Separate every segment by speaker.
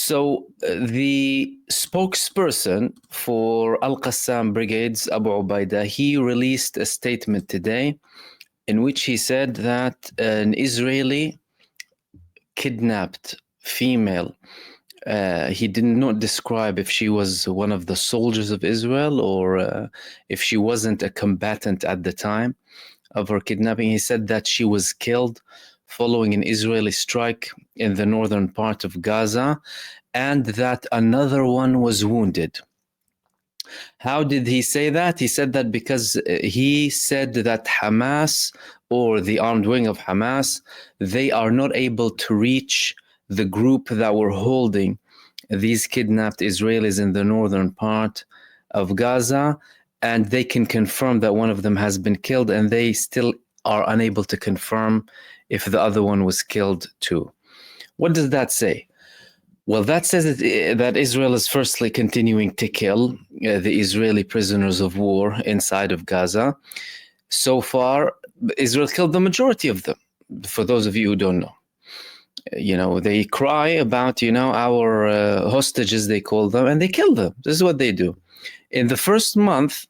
Speaker 1: The spokesperson for Al-Qassam Brigades, Abu Ubaidah, he released a statement today in which he said that an Israeli kidnapped female, he did not describe if she was one of the soldiers of Israel or if she wasn't a combatant at the time of her kidnapping. He said that she was killed following an Israeli strike in the northern part of Gaza, and that another one was wounded. How did he say that? He said that because he said that Hamas, or the armed wing of Hamas, they are not able to reach the group that were holding these kidnapped Israelis in the northern part of Gaza, and they can confirm that one of them has been killed, and they still are unable to confirm if the other one was killed too. What does that say? Well, that says that Israel is firstly continuing to kill the Israeli prisoners of war inside of Gaza. So far, Israel killed the majority of them. For those of you who don't know, they cry about, our hostages, they call them, and they kill them. This is what they do. In the first month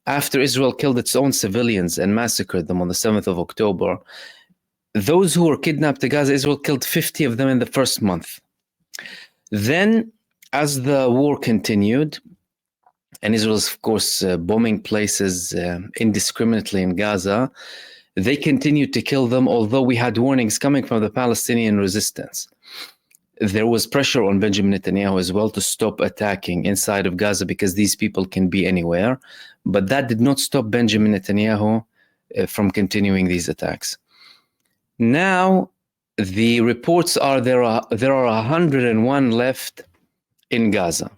Speaker 1: after Israel killed its own civilians and massacred them on the 7th of October, those who were kidnapped to Gaza, Israel killed 50 of them in the first month. Then, as the war continued, and Israel's, of course, bombing places indiscriminately in Gaza, they continued to kill them, although we had warnings coming from the Palestinian resistance. There was pressure on Benjamin Netanyahu as well to stop attacking inside of Gaza because these people can be anywhere. But that did not stop Benjamin Netanyahu from continuing these attacks. Now, the reports are there are 101 left in Gaza.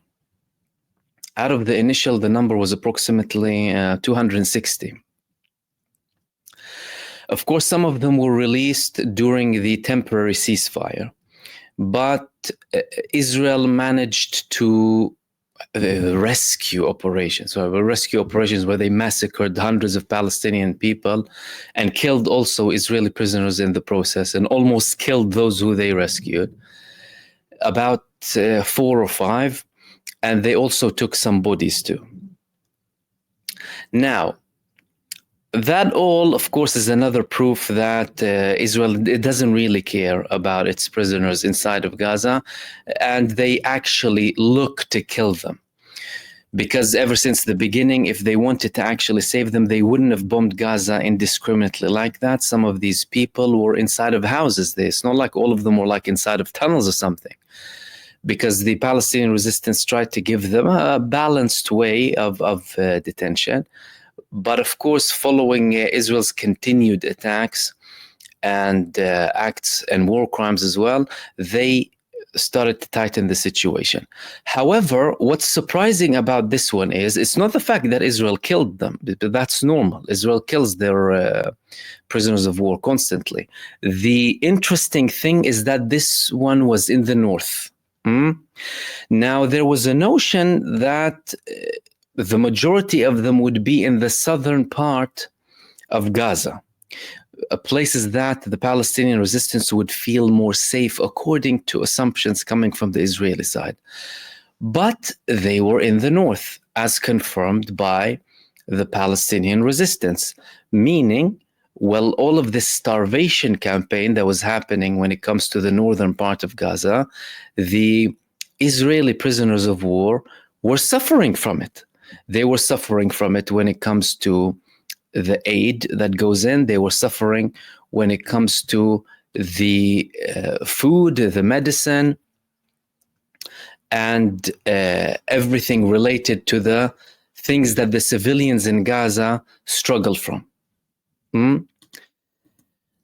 Speaker 1: Out of the initial, the number was approximately 260. Of course, some of them were released during the temporary ceasefire, but Israel managed to rescue operations. So rescue operations where they massacred hundreds of Palestinian people and killed also Israeli prisoners in the process, and almost killed those who they rescued, about 4 or 5, and they also took some bodies too. Now, that all, of course, is another proof that Israel doesn't really care about its prisoners inside of Gaza, and they actually look to kill them. Because ever since the beginning, if they wanted to actually save them, they wouldn't have bombed Gaza indiscriminately like that. Some of these people were inside of houses. It's not like all of them were like inside of tunnels or something. Because the Palestinian resistance tried to give them a balanced way of detention. But of course, following Israel's continued attacks and acts and war crimes as well, they started to tighten the situation. However, what's surprising about this one is it's not the fact that Israel killed them. That's normal. Israel kills their prisoners of war constantly. The interesting thing is that this one was in the north. Now, there was a notion that the majority of them would be in the southern part of Gaza, places that the Palestinian resistance would feel more safe, according to assumptions coming from the Israeli side. But they were in the north, as confirmed by the Palestinian resistance, meaning, well, all of this starvation campaign that was happening when it comes to the northern part of Gaza, the Israeli prisoners of war were suffering from it. They were suffering from it when it comes to the aid that goes in. They were suffering when it comes to the food, the medicine, and everything related to the things that the civilians in Gaza struggle from.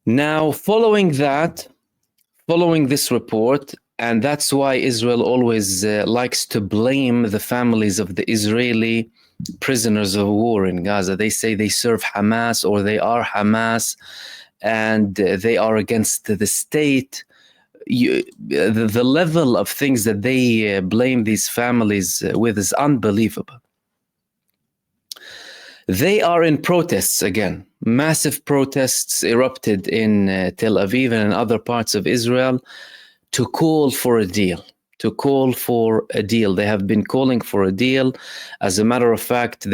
Speaker 1: Now, following this report, and that's why Israel always likes to blame the families of the Israeli prisoners of war in Gaza. They say they serve Hamas, or they are Hamas, and they are against the state. The level of things that they blame these families with is unbelievable. They are in protests again. Massive protests erupted in Tel Aviv and in other parts of Israel to call for a deal, to call for a deal. They have been calling for a deal. As a matter of fact,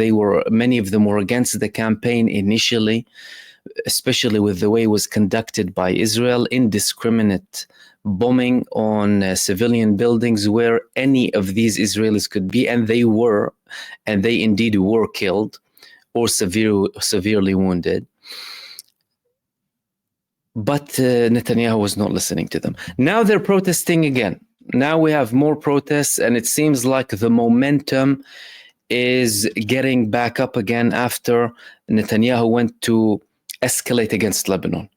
Speaker 1: many of them were against the campaign initially, especially with the way it was conducted by Israel, indiscriminate bombing on civilian buildings where any of these Israelis could be, and they indeed were killed or severely wounded. But Netanyahu was not listening to them. Now they're protesting again. Now we have more protests, and it seems like the momentum is getting back up again after Netanyahu went to escalate against Lebanon.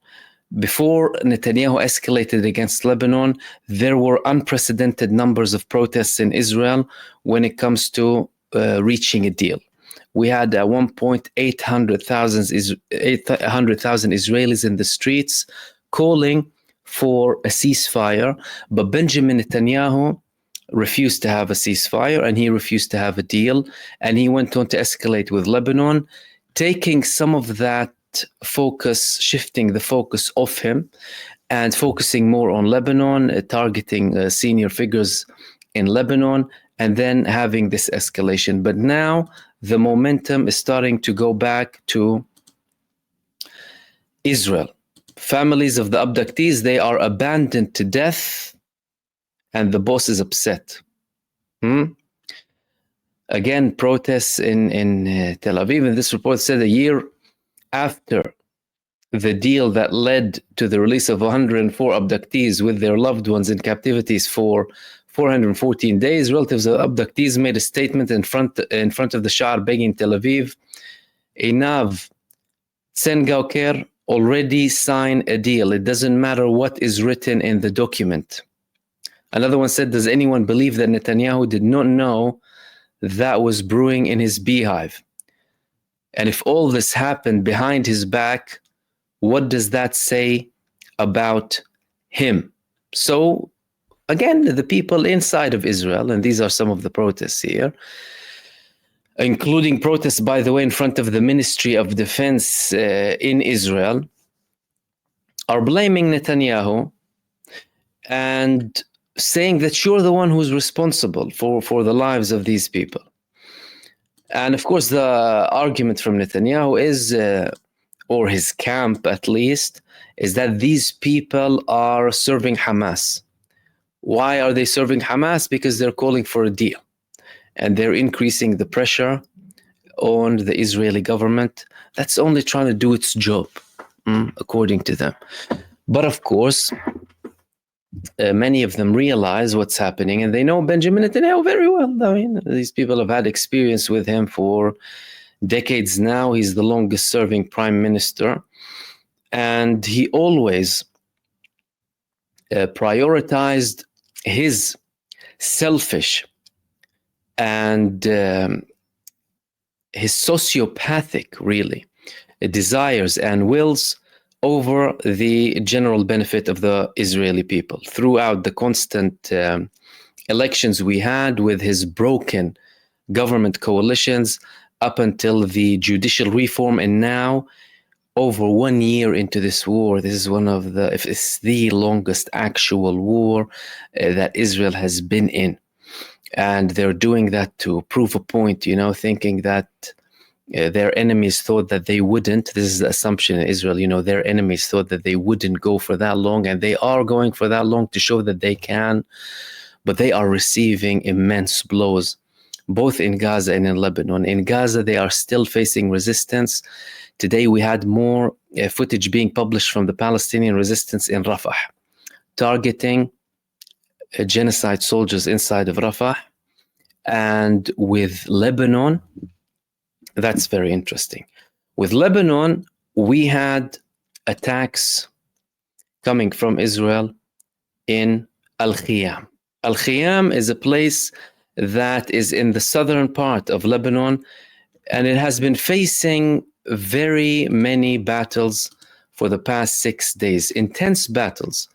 Speaker 1: Before Netanyahu escalated against Lebanon, there were unprecedented numbers of protests in Israel when it comes to reaching a deal. We had at one point 800,000 Israelis in the streets calling for a ceasefire, but Benjamin Netanyahu refused to have a ceasefire, and he refused to have a deal, and he went on to escalate with Lebanon, taking some of that focus, shifting the focus off him and focusing more on Lebanon, targeting senior figures in Lebanon, and then having this escalation. But now the momentum is starting to go back to Israel. Families of the abductees, they are abandoned to death, and the boss is upset. Again, protests in Tel Aviv, and this report said a year after the deal that led to the release of 104 abductees with their loved ones in captivities for 414 days, relatives of abductees made a statement in front of the Sha'ar begging Tel Aviv, Einav Tsengauker already signed a deal. It doesn't matter what is written in the document. Another one said, does anyone believe that Netanyahu did not know that was brewing in his beehive? And if all this happened behind his back, what does that say about him? So again, the people inside of Israel, and these are some of the protests here, including protests, by the way, in front of the Ministry of Defense in Israel, are blaming Netanyahu and saying that you're the one who's responsible for the lives of these people. And of course, the argument from Netanyahu is, or his camp at least, is that these people are serving Hamas. Why are they serving Hamas? Because they're calling for a deal. And they're increasing the pressure on the Israeli government that's only trying to do its job, according to them. But of course, many of them realize what's happening, and they know Benjamin Netanyahu very well. I mean, these people have had experience with him for decades now. He's the longest serving prime minister, and he always prioritized his selfish and his sociopathic, really, desires and wills over the general benefit of the Israeli people throughout the constant elections we had with his broken government coalitions up until the judicial reform, and now over 1 year into this war. This is if it's the longest actual war that Israel has been in. And they're doing that to prove a point, thinking that their enemies thought that they wouldn't. This is the assumption in Israel, their enemies thought that they wouldn't go for that long, and they are going for that long to show that they can, but they are receiving immense blows, both in Gaza and in Lebanon. In Gaza, they are still facing resistance. Today, we had more footage being published from the Palestinian resistance in Rafah, targeting genocide soldiers inside of Rafah. And with Lebanon, that's very interesting. With Lebanon, we had attacks coming from Israel in Al-Khiyam. Al-Khiyam is a place that is in the southern part of Lebanon, and it has been facing very many battles for the past 6 days, intense battles.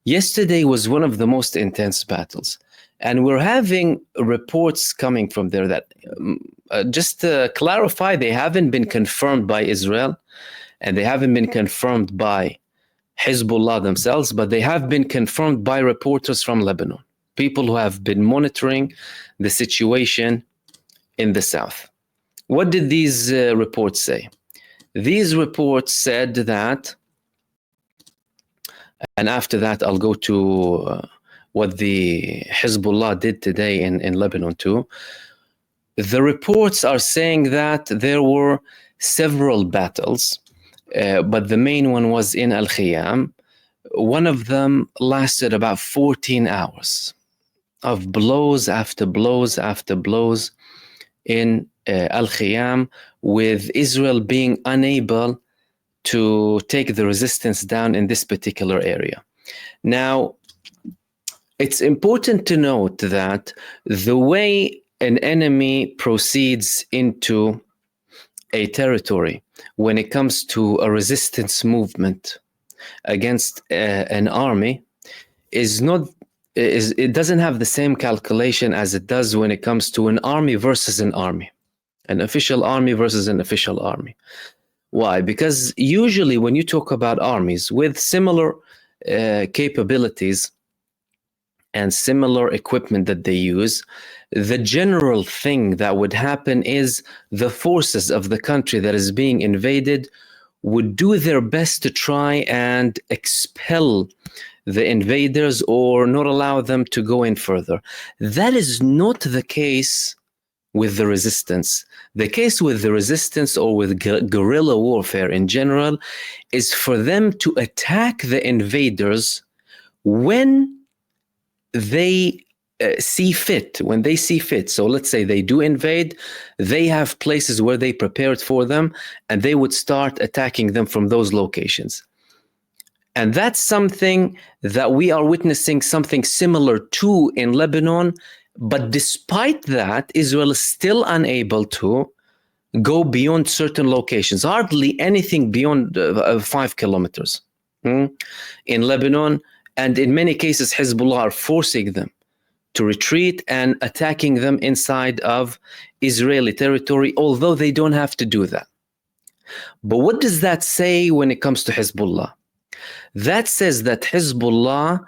Speaker 1: Yesterday was one of the most intense battles. And we're having reports coming from there that, just to clarify, they haven't been confirmed by Israel, and they haven't been confirmed by Hizbullah themselves, but they have been confirmed by reporters from Lebanon. people who have been monitoring the situation in the south. What did these reports say? These reports said that, and after that I'll go to what the Hizbullah did today in Lebanon too. The reports are saying that there were several battles, but the main one was in Al-Khiyam. One of them lasted about 14 hours of blows after blows after blows in Al-Khiyam, with Israel being unable to take the resistance down in this particular area. Now, it's important to note that the way an enemy proceeds into a territory when it comes to a resistance movement against an army it doesn't have the same calculation as it does when it comes to an army versus an army, an official army versus an official army. Why? Because usually when you talk about armies with similar capabilities and similar equipment that they use, the general thing that would happen is the forces of the country that is being invaded would do their best to try and expel the invaders or not allow them to go in further. That is not the case with the resistance. The case with the resistance or with guerrilla warfare in general is for them to attack the invaders when they see fit. So let's say they do invade, they have places where they prepared for them, and they would start attacking them from those locations. And that's something that we are witnessing something similar to in Lebanon. But despite that, Israel is still unable to go beyond certain locations, hardly anything beyond 5 kilometers in Lebanon. And in many cases, Hezbollah are forcing them to retreat and attacking them inside of Israeli territory, although they don't have to do that. But what does that say when it comes to Hezbollah? That says that Hezbollah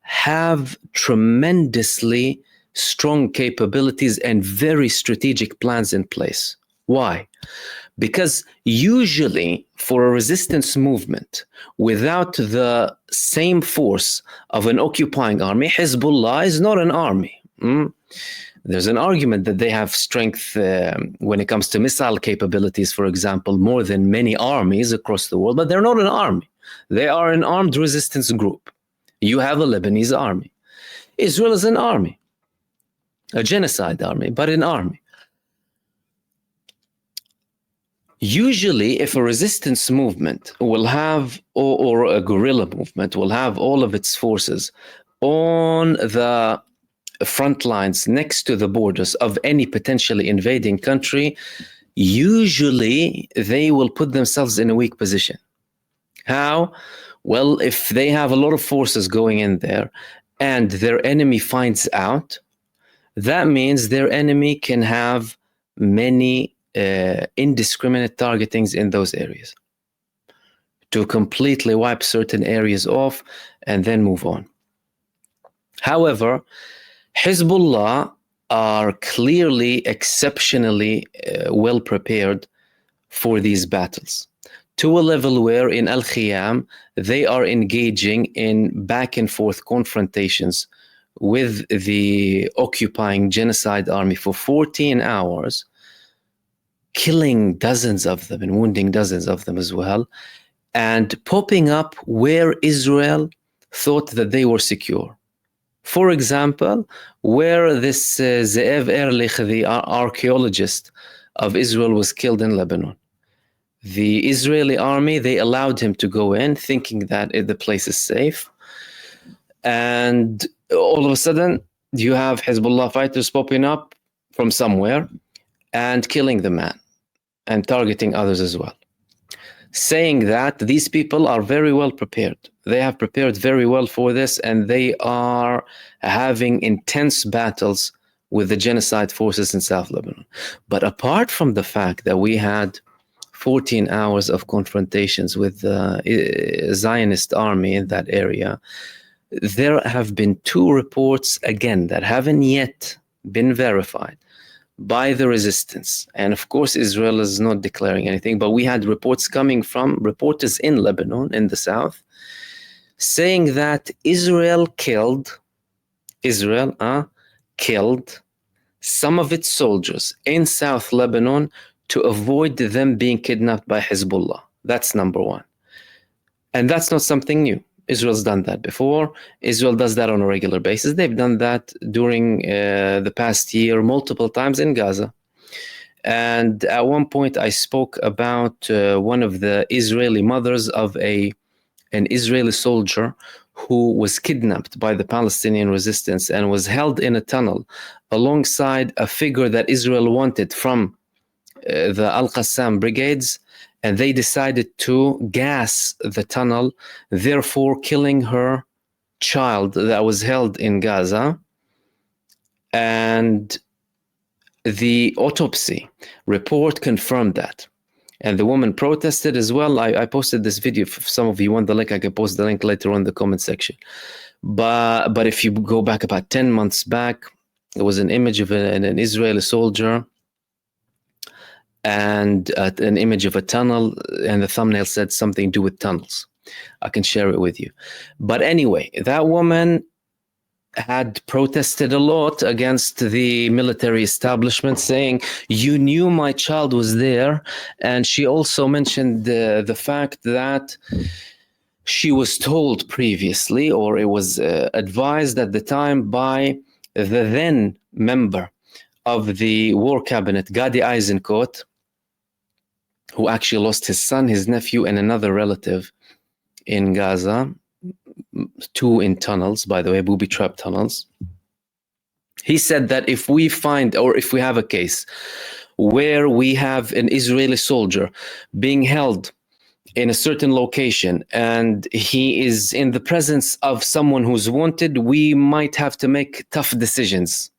Speaker 1: have tremendously strong capabilities and very strategic plans in place. Why? Because usually for a resistance movement without the same force of an occupying army, Hezbollah is not an army. There's an argument that they have strength when it comes to missile capabilities, for example, more than many armies across the world, but they're not an army. They are an armed resistance group. You have a Lebanese army. Israel is an army, a genocide army, but an army. Usually, if a resistance movement will have, or a guerrilla movement will have all of its forces on the front lines next to the borders of any potentially invading country, usually they will put themselves in a weak position. How? Well, if they have a lot of forces going in there and their enemy finds out, that means their enemy can have many indiscriminate targetings in those areas to completely wipe certain areas off and then move on. However, Hezbollah are clearly exceptionally well prepared for these battles, to a level where in Al-Khiyam they are engaging in back and forth confrontations with the occupying genocide army for 14 hours, killing dozens of them and wounding dozens of them as well, and popping up where Israel thought that they were secure. For example, where this Ze'ev Erlich, the archaeologist of Israel, was killed in Lebanon. The Israeli army, they allowed him to go in thinking that the place is safe. And all of a sudden, you have Hezbollah fighters popping up from somewhere and killing the man and targeting others as well. Saying that these people are very well prepared. They have prepared very well for this, and they are having intense battles with the genocide forces in South Lebanon. But apart from the fact that we had 14 hours of confrontations with the Zionist army in that area, there have been 2 reports, again, that haven't yet been verified by the resistance. And of course, Israel is not declaring anything, but we had reports coming from reporters in Lebanon, in the south, saying that Israel killed some of its soldiers in South Lebanon to avoid them being kidnapped by Hizbullah. That's number one. And that's not something new. Israel's done that before. Israel does that on a regular basis. They've done that during the past year multiple times in Gaza. And at one point, I spoke about one of the Israeli mothers of an Israeli soldier who was kidnapped by the Palestinian resistance and was held in a tunnel alongside a figure that Israel wanted from the Al-Qassam brigades, and they decided to gas the tunnel, therefore killing her child that was held in Gaza. And the autopsy report confirmed that. And the woman protested as well. I posted this video. If some of you want the link, I can post the link later on in the comment section. But if you go back about 10 months back, there was an image of an Israeli soldier and an image of a tunnel, and the thumbnail said something to do with tunnels. I can share it with you. But anyway, that woman had protested a lot against the military establishment, saying, you knew my child was there. And she also mentioned the fact that she was told previously, or it was advised at the time by the then member of the war cabinet, Gadi Eisenkot, who actually lost his son, his nephew, and another relative in Gaza, 2 in tunnels, by the way, booby trap tunnels. He said that if we find, or if we have a case where we have an Israeli soldier being held in a certain location and he is in the presence of someone who's wanted, we might have to make tough decisions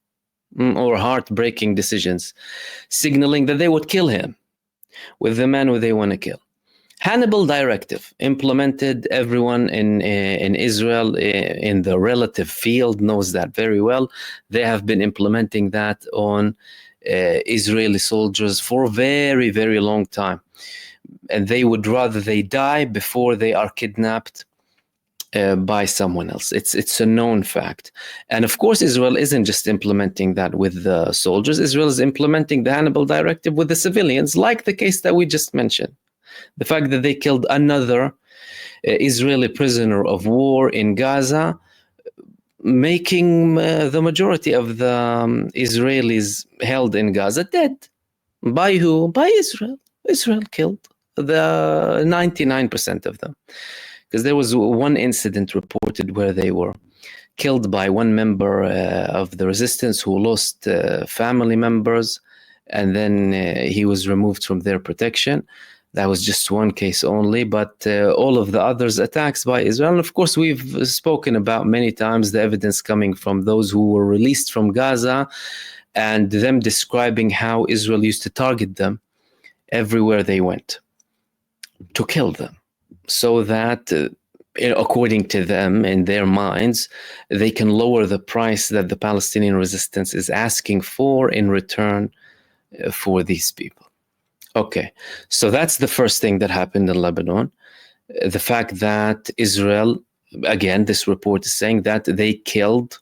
Speaker 1: or heartbreaking decisions, signaling that they would kill him with the man who they want to kill. Hannibal Directive, implemented. Everyone in Israel in the relative field knows that very well. They have been implementing that on Israeli soldiers for a very, very long time. And they would rather they die before they are kidnapped by someone else. It's a known fact. And of course, Israel isn't just implementing that with the soldiers. Israel is implementing the Hannibal Directive with the civilians, like the case that we just mentioned. The fact that they killed another Israeli prisoner of war in Gaza, making the majority of the Israelis held in Gaza dead. By who? By Israel. Israel killed the 99% of them. Because there was one incident reported where they were killed by one member of the resistance who lost family members, and then he was removed from their protection. That was just one case only, but all of the others attacks by Israel. And of course, we've spoken about many times the evidence coming from those who were released from Gaza and them describing how Israel used to target them everywhere they went to kill them, so that according to them, in their minds, they can lower the price that the Palestinian resistance is asking for in return for these people. Okay, so that's the first thing that happened in Lebanon. The fact that Israel, again, this report is saying that they killed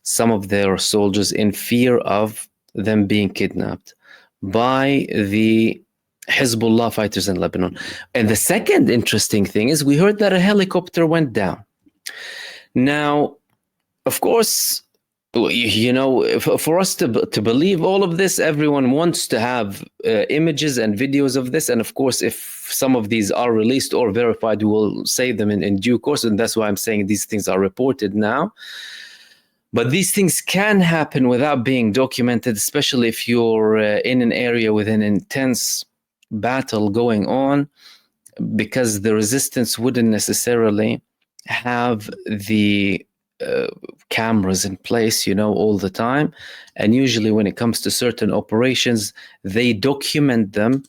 Speaker 1: some of their soldiers in fear of them being kidnapped by the Hizbullah fighters in Lebanon. And the second interesting thing is we heard that a helicopter went down. Now, of course, you know, for us to believe all of this, everyone wants to have images and videos of this. And of course, if some of these are released or verified, we will say them in due course. And that's why I'm saying these things are reported now. But these things can happen without being documented, especially if you're in an area with an intense battle going on, because the resistance wouldn't necessarily have the cameras in place, you know, all the time. And usually when it comes to certain operations, they document them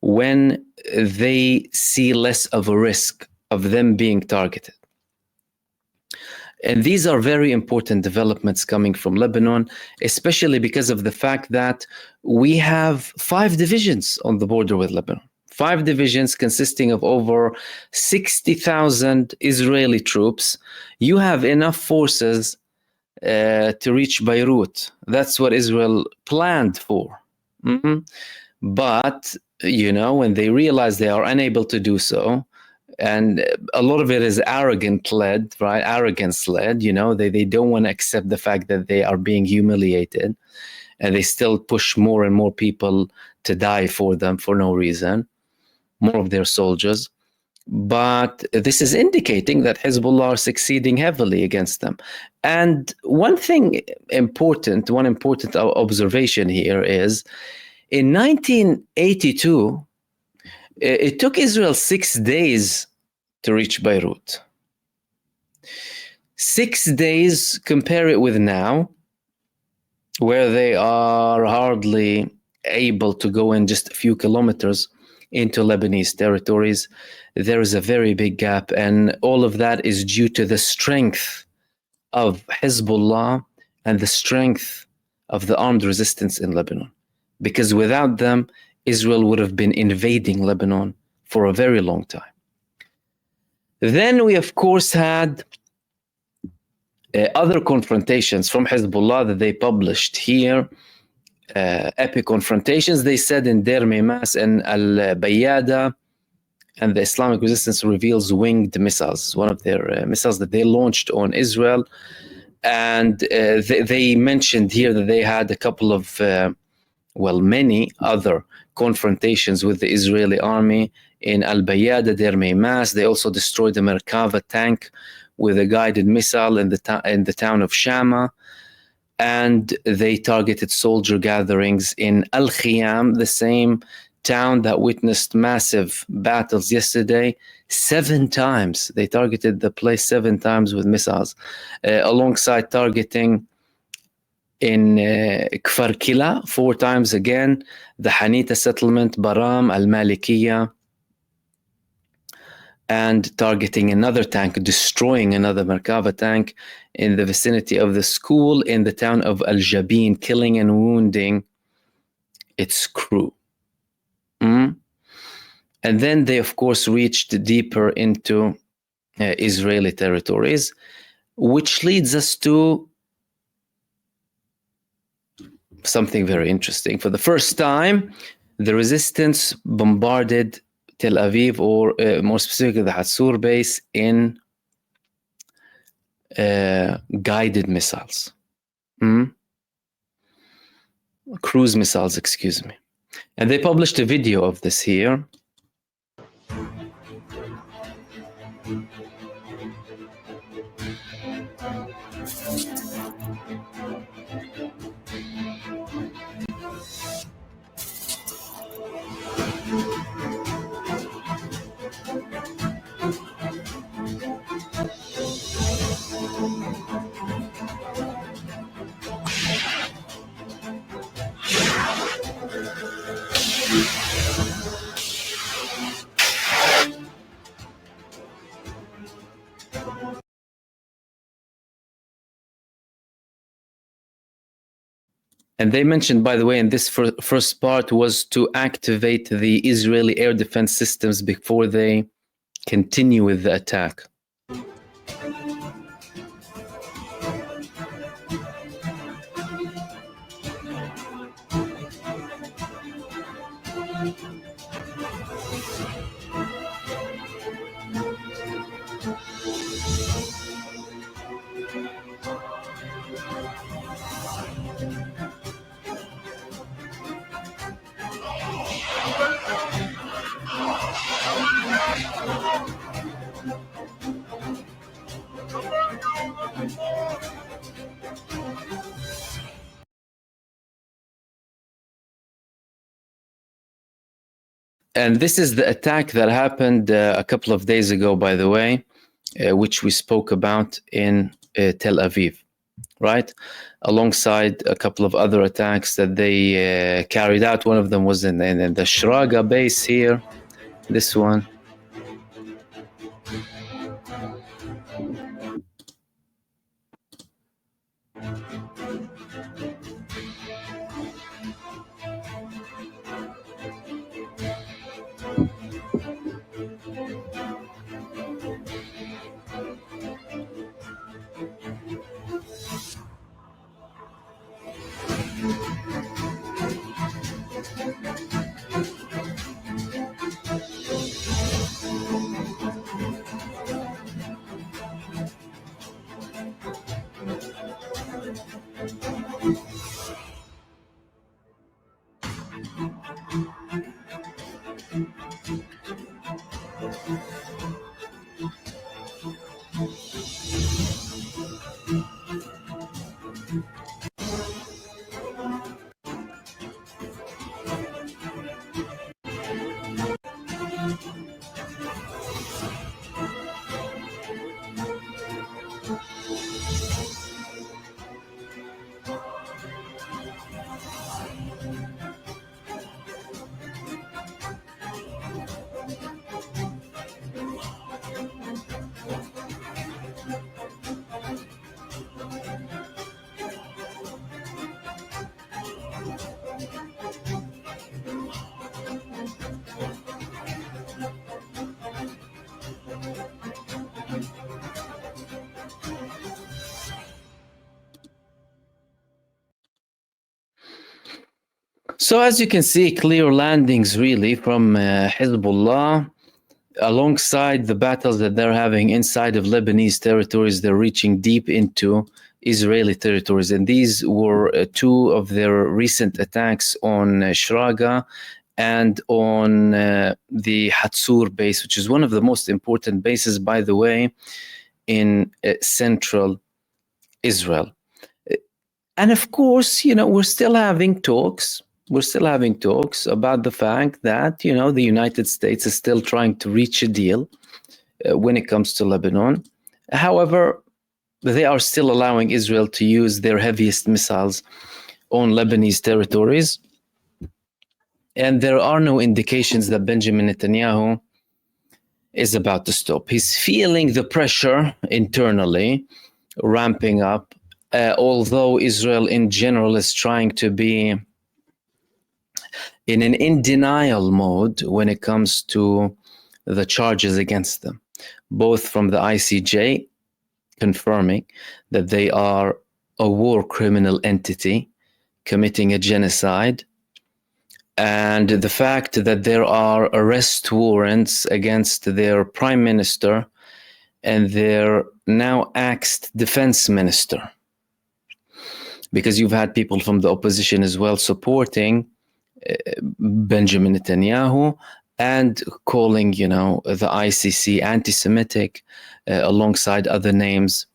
Speaker 1: when they see less of a risk of them being targeted. And these are very important developments coming from Lebanon, especially because of the fact that we have 5 divisions on the border with Lebanon. 5 divisions consisting of over 60,000 Israeli troops. You have enough forces to reach Beirut. That's what Israel planned for. But, when they realize they are unable to do so, and a lot of it is arrogance led. They don't want to accept the fact that they are being humiliated, and they still push more and more people to die for them for no reason, more of their soldiers. But this is indicating that Hezbollah are succeeding heavily against them. And one important observation here is, in 1982, it took Israel 6 days to reach Beirut. 6 days, compare it with now, where they are hardly able to go in just a few kilometers into Lebanese territories. There is a very big gap, and all of that is due to the strength of Hezbollah and the strength of the armed resistance in Lebanon. Because without them, Israel would have been invading Lebanon for a very long time. Then we, of course, had other confrontations from Hezbollah that they published here, epic confrontations. They said in Deir Mimas and Al-Bayada, and the Islamic resistance reveals winged missiles, one of their missiles that they launched on Israel. And they mentioned here that they had a couple of, many other confrontations with the Israeli army in Al-Bayada, Deir Mimas. They also destroyed the Merkava tank with a guided missile in the town of Shama. And they targeted soldier gatherings in Al-Khiyam, the same town that witnessed massive battles yesterday. 7 times. They targeted the place 7 times with missiles, alongside targeting in Kfar Kila 4 times again, the Hanita settlement, Baram, Al-Malikiya, and targeting another tank, destroying another Merkava tank in the vicinity of the school in the town of Al-Jabin, killing and wounding its crew. And then they, of course, reached deeper into Israeli territories, which leads us to something very interesting. For the first time, the resistance bombarded Tel Aviv, or more specifically the Hatsur base, in guided missiles. Cruise missiles, excuse me. And they published a video of this here. And they mentioned, by the way, in this first part, was to activate the Israeli air defense systems before they continue with the attack. And this is the attack that happened a couple of days ago, by the way, which we spoke about in Tel Aviv, right? Alongside a couple of other attacks that they carried out. One of them was in the Shraga base here, this one. So as you can see, clear landings really from Hizbullah. Alongside the battles that they're having inside of Lebanese territories, they're reaching deep into Israeli territories. And these were two of their recent attacks on Shraga and on the Hatzur base, which is one of the most important bases, by the way, in central Israel. And of course, we're still having talks. We're still having talks about the fact that, the United States is still trying to reach a deal when it comes to Lebanon. However, they are still allowing Israel to use their heaviest missiles on Lebanese territories. And there are no indications that Benjamin Netanyahu is about to stop. He's feeling the pressure internally ramping up, although Israel in general is trying to be in an in denial mode when it comes to the charges against them, both from the ICJ confirming that they are a war criminal entity committing a genocide, and the fact that there are arrest warrants against their prime minister and their now axed defense minister, because you've had people from the opposition as well supporting Benjamin Netanyahu and calling, the ICC anti-Semitic alongside other names,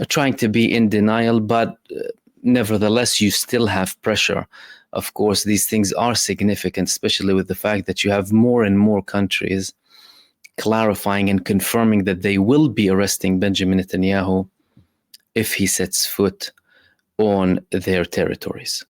Speaker 1: trying to be in denial, but nevertheless, you still have pressure. Of course, these things are significant, especially with the fact that you have more and more countries clarifying and confirming that they will be arresting Benjamin Netanyahu if he sets foot on their territories.